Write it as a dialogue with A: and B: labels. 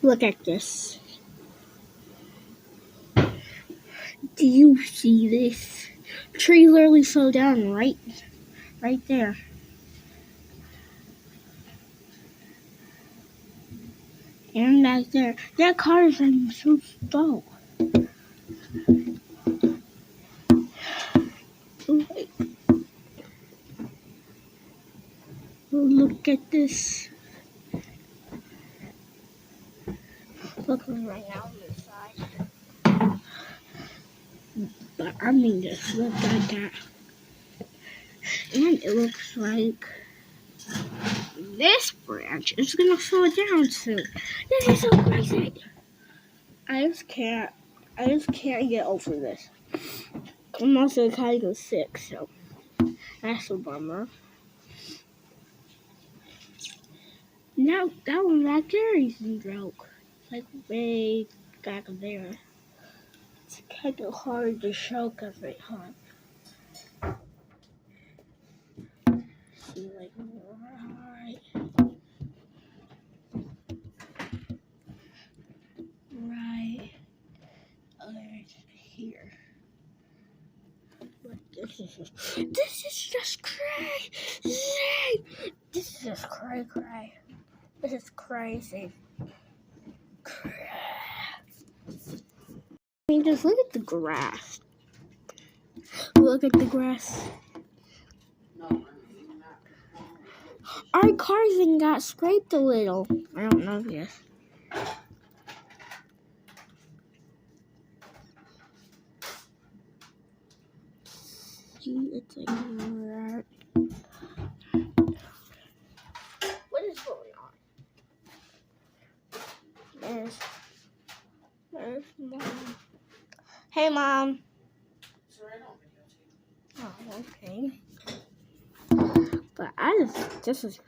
A: Look at this. Do you see this? Tree literally fell down right there. And back there. That car is running so slow. Look at this. Look right now on this side. But I mean just look at that. And it looks like this branch is gonna fall down soon. This is so crazy. I just can't get over this. I'm also kind of sick, so that's a bummer. Now that one back there isn't broke. Like way back there. It's kind of hard to show because it's hard. See, like right here. But this is just crazy. This is just cray. This is crazy. I mean, just look at the grass. Look at the grass. Our cars even got scraped a little. I don't know yet. See, it's like that. What is going on? There's Mom. Hey, Mom. Oh, okay. But this is